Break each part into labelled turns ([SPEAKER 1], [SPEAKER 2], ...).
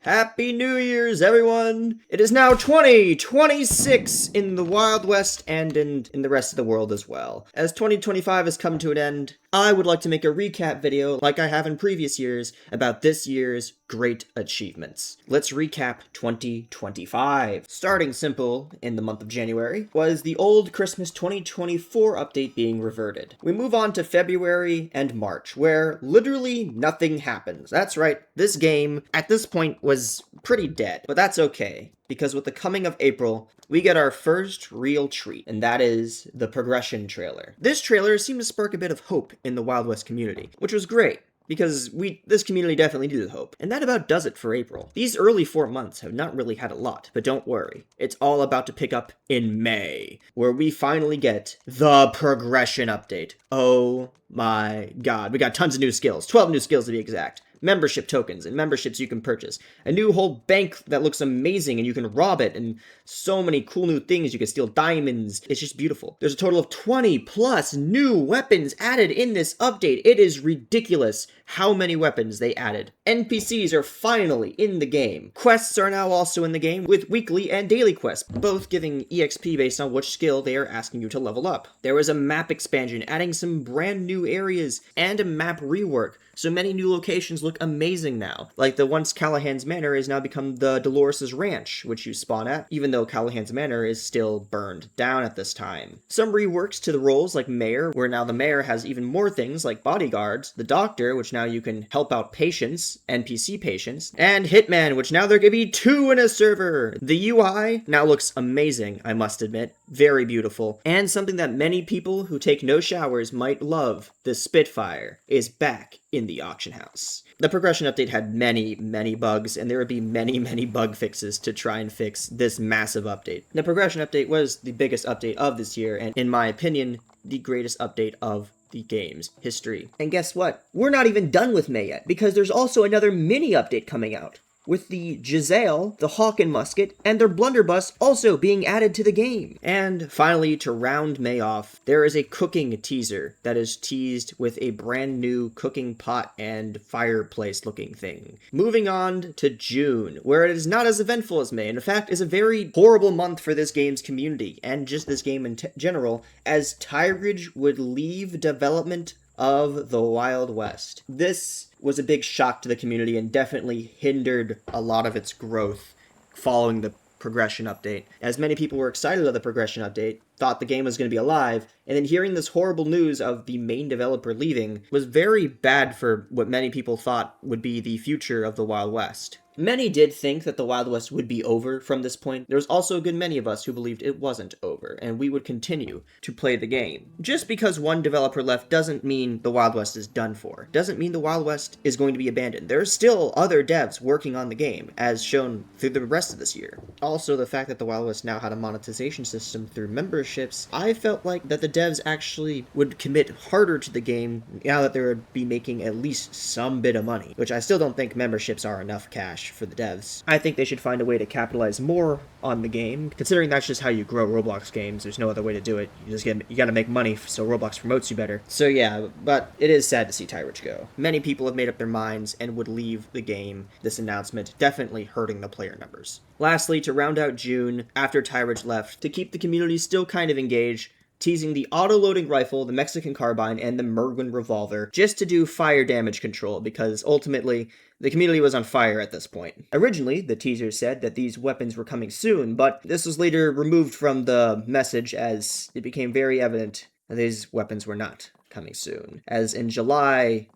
[SPEAKER 1] Happy New Year's, everyone! It is now 2026 in the Wild West and in the rest of the world as well. As 2025 has come to an end, I would like to make a recap video, like I have in previous years, about this year's great achievements. Let's recap 2025. Starting simple in the month of January was the old Christmas 2024 update being reverted. We move on to February and March, where literally nothing happens. That's right, this game, at this point, was pretty dead, but that's okay, because with the coming of April, we get our first real treat, and that is the progression trailer. This trailer seemed to spark a bit of hope in the Wild West community, which was great, because this community definitely needed hope. And that about does it for April. These early 4 months have not really had a lot, but don't worry. It's all about to pick up in May, where we finally get the progression update. Oh my god, we got tons of new skills, 12 new skills to be exact. Membership tokens and memberships you can purchase. A new whole bank that looks amazing and you can rob it, and so many cool new things. You can steal diamonds. It's just beautiful. There's a total of 20 plus new weapons added in this update. It is ridiculous how many weapons they added. NPCs are finally in the game. Quests are now also in the game, with weekly and daily quests, both giving EXP based on which skill they are asking you to level up. There was a map expansion, adding some brand new areas, and a map rework. So many new locations look amazing now. Like the once Callahan's Manor has now become the Dolores' Ranch, which you spawn at, even though Callahan's Manor is still burned down at this time. Some reworks to the roles like Mayor, where now the Mayor has even more things like bodyguards, the Doctor, which now you can help out patients, NPC patients, and Hitman, which now there could be 2 in a server. The UI now looks amazing, I must admit. Very beautiful. And something that many people who take no showers might love, the Spitfire, is back in the auction house. The progression update had many bugs, and there would be many bug fixes to try and fix this massive update. The progression update was the biggest update of this year, and in my opinion, the greatest update of the game's history. And guess what? We're not even done with May yet, because there's also another mini update coming out, with the Giselle, the Hawk and Musket, and their blunderbuss also being added to the game. And finally, to round May off, there is a cooking teaser that is teased with a brand new cooking pot and fireplace looking thing. Moving on to June, where it is not as eventful as May, and in fact is a very horrible month for this game's community, and just this game in general, as Tyridge would leave development of the Wild West. This was a big shock to the community and definitely hindered a lot of its growth following the progression update, as many people were excited of the progression update, thought the game was going to be alive, and then hearing this horrible news of the main developer leaving was very bad for what many people thought would be the future of the Wild West. Many did think that the Wild West would be over from this point. There was also a good many of us who believed it wasn't over, and we would continue to play the game. Just because one developer left doesn't mean the Wild West is done for. Doesn't mean the Wild West is going to be abandoned. There are still other devs working on the game, as shown through the rest of this year. Also, the fact that the Wild West now had a monetization system through memberships, I felt like that the devs actually would commit harder to the game now that they would be making at least some bit of money, which I still don't think memberships are enough cash for the devs. I think they should find a way to capitalize more on the game, considering that's just how you grow Roblox games. There's no other way to do it. You gotta make money so Roblox promotes you better. So yeah, but it is sad to see Tyridge go. Many people have made up their minds and would leave the game. This announcement definitely hurting the player numbers. Lastly, to round out June, after Tyridge left, to keep the community still kind of engaged, teasing the auto-loading rifle, the Mexican carbine, and the Merwin revolver, just to do fire damage control, because ultimately, the community was on fire at this point. Originally, the teaser said that these weapons were coming soon, but this was later removed from the message as it became very evident that these weapons were not coming soon. As in July,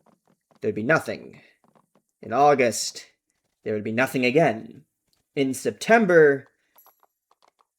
[SPEAKER 1] there'd be nothing. In August, there would be nothing again. In September,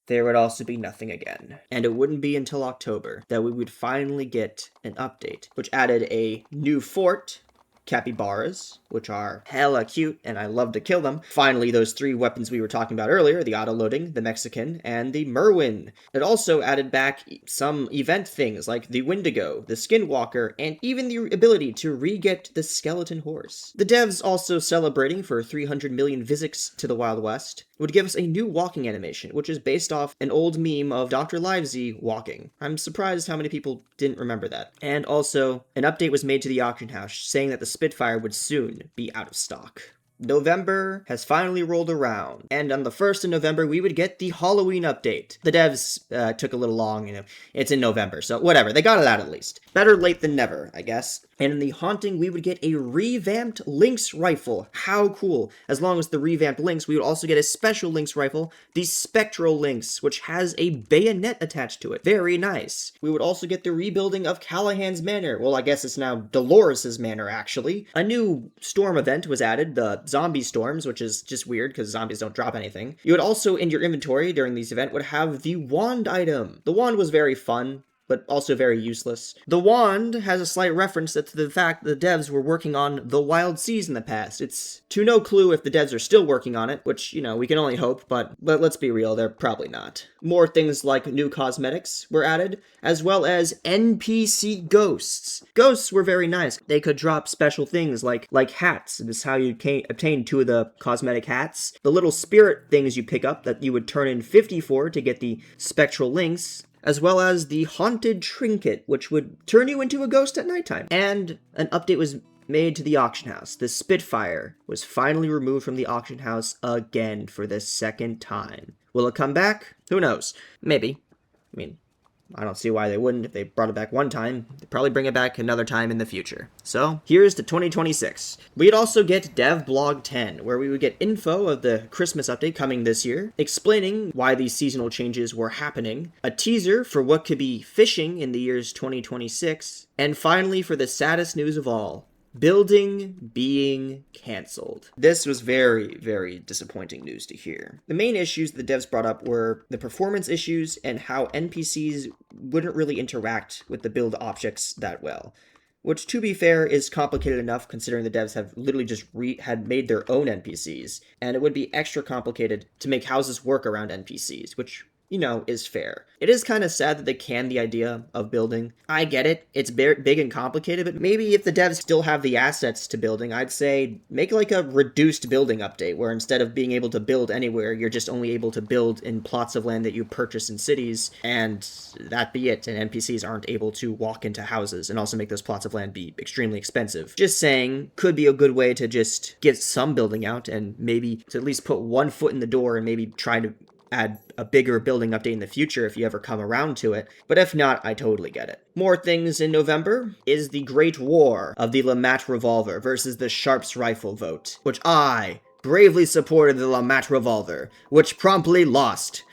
[SPEAKER 1] there would also be nothing again. And it wouldn't be until October that we would finally get an update, which added a new fort, capybaras, which are hella cute, and I love to kill them. Finally, those 3 weapons we were talking about earlier, the auto-loading, the Mexican, and the Merwin. It also added back some event things like the Wendigo, the Skinwalker, and even the ability to re-get the skeleton horse. The devs also celebrating for 300 million visits to the Wild West would give us a new walking animation, which is based off an old meme of Dr. Livesey walking. I'm surprised how many people didn't remember that. And also, an update was made to the auction house saying that the Spitfire would soon be out of stock. November has finally rolled around, and on the 1st of November, we would get the Halloween update. The devs took a little long, it's in November, so whatever, they got it out at least. Better late than never, I guess. And in the Haunting, we would get a revamped Lynx rifle. How cool. As long as the revamped Lynx, we would also get a special Lynx rifle, the Spectral Lynx, which has a bayonet attached to it. Very nice. We would also get the rebuilding of Callahan's Manor. Well, I guess it's now Dolores' Manor, actually. A new storm event was added, the zombie storms, which is just weird because zombies don't drop anything. You would also, in your inventory during this event, would have the wand item. The wand was very fun, but also very useless. The wand has a slight reference to the fact that the devs were working on the Wild Seas in the past. It's to no clue if the devs are still working on it, which, we can only hope, but let's be real, they're probably not. More things like new cosmetics were added, as well as NPC ghosts. Ghosts were very nice. They could drop special things like hats. This is how you obtain 2 of the cosmetic hats. The little spirit things you pick up that you would turn in 50 for to get the Spectral Lynx, as well as the Haunted Trinket, which would turn you into a ghost at nighttime. And an update was made to the auction house. The Spitfire was finally removed from the auction house again for the 2nd time. Will it come back? Who knows? Maybe. I don't see why they wouldn't. If they brought it back one time, they'd probably bring it back another time in the future. So, here's to 2026. We'd also get DevBlog 10, where we would get info of the Christmas update coming this year, explaining why these seasonal changes were happening, a teaser for what could be fishing in the years 2026, and finally, for the saddest news of all, building being cancelled. This was very, very disappointing news to hear. The main issues the devs brought up were the performance issues and how NPCs wouldn't really interact with the build objects that well. Which, to be fair, is complicated enough considering the devs have literally just had made their own NPCs, and it would be extra complicated to make houses work around NPCs, which, is fair. It is kind of sad that they canned the idea of building. I get it, it's big and complicated, but maybe if the devs still have the assets to building, I'd say make like a reduced building update, where instead of being able to build anywhere, you're just only able to build in plots of land that you purchase in cities, and that be it, and NPCs aren't able to walk into houses, and also make those plots of land be extremely expensive. Just saying, could be a good way to just get some building out, and maybe to at least put one foot in the door, and maybe try to add a bigger building update in the future if you ever come around to it, but if not, I totally get it. More things in November is the Great War of the LeMat Revolver versus the Sharps Rifle vote, which I bravely supported the LeMat Revolver, which promptly lost.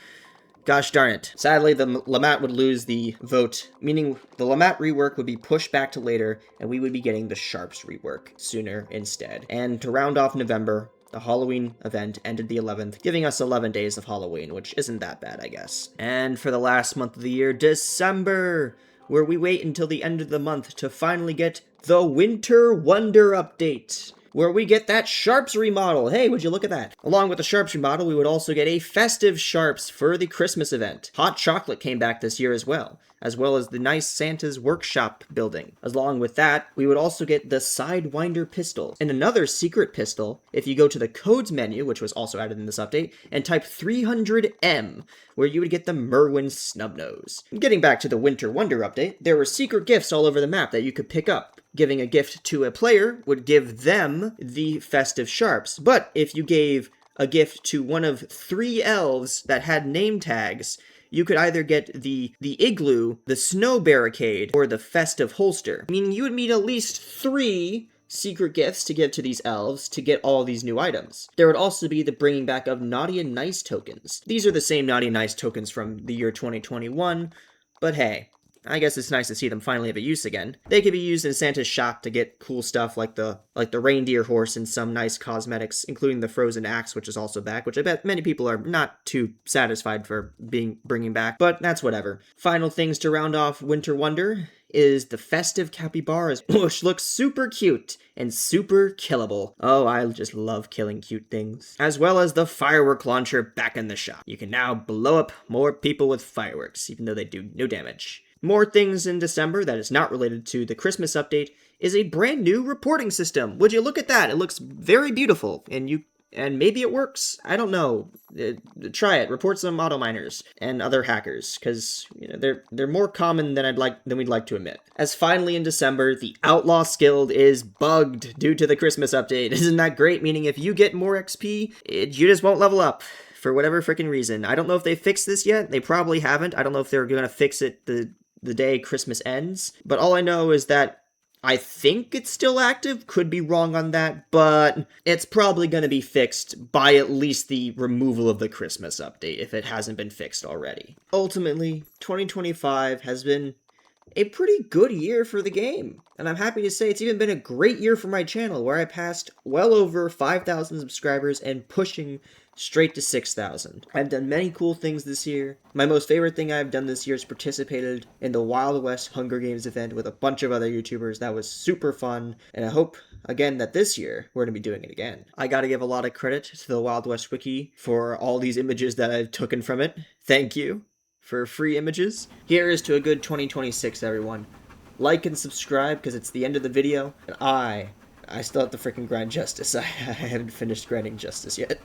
[SPEAKER 1] Gosh darn it. Sadly, the LeMat would lose the vote, meaning the LeMat rework would be pushed back to later, and we would be getting the Sharps rework sooner instead. And to round off November, the Halloween event ended the 11th, giving us 11 days of Halloween, which isn't that bad, I guess. And for the last month of the year, December, where we wait until the end of the month to finally get the Winter Wonder update, where we get that Sharps remodel. Hey, would you look at that? Along with the Sharps remodel, we would also get a festive Sharps for the Christmas event. Hot chocolate came back this year as well as the nice Santa's workshop building. Along with that, we would also get the Sidewinder pistol, and another secret pistol if you go to the codes menu, which was also added in this update, and type 300M, where you would get the Merwin Snubnose. Getting back to the Winter Wonder update, there were secret gifts all over the map that you could pick up. Giving a gift to a player would give them the festive Sharps, but if you gave a gift to one of 3 elves that had name tags, you could either get the igloo, the snow barricade, or the festive holster. Meaning you would need at least 3 secret gifts to give to these elves to get all these new items. There would also be the bringing back of Naughty and Nice tokens. These are the same Naughty and Nice tokens from the year 2021, but hey, I guess it's nice to see them finally have a use again. They could be used in Santa's shop to get cool stuff like the reindeer horse and some nice cosmetics, including the frozen axe, which is also back, which I bet many people are not too satisfied for bringing back, but that's whatever. Final things to round off Winter Wonder is the festive capybaras, which looks super cute and super killable. Oh, I just love killing cute things. As well as the firework launcher back in the shop. You can now blow up more people with fireworks, even though they do no damage. More things in December that is not related to the Christmas update is a brand new reporting system. Would you look at that? It looks very beautiful, and you and maybe it works. I don't know. Try it. Report some auto miners and other hackers, because they're more common than we'd like to admit. As finally in December, the Outlaw Guild is bugged due to the Christmas update. Isn't that great? Meaning if you get more XP, you just won't level up. For whatever freaking reason. I don't know if they fixed this yet. They probably haven't. I don't know if they're going to fix it the day Christmas ends. But all I know is that I think it's still active. Could be wrong on that. But it's probably going to be fixed by at least the removal of the Christmas update, if it hasn't been fixed already. Ultimately, 2025 has been a pretty good year for the game. And I'm happy to say it's even been a great year for my channel, where I passed well over 5,000 subscribers and pushing straight to 6,000. I've done many cool things this year. My most favorite thing I've done this year is participated in the Wild West Hunger Games event with a bunch of other YouTubers. That was super fun, and I hope, again, that this year we're going to be doing it again. I gotta give a lot of credit to the Wild West Wiki for all these images that I've taken from it. Thank you for free images. Here is to a good 2026, everyone. Like and subscribe, because it's the end of the video, and I still have to freaking grind Justice. I haven't finished grinding Justice yet.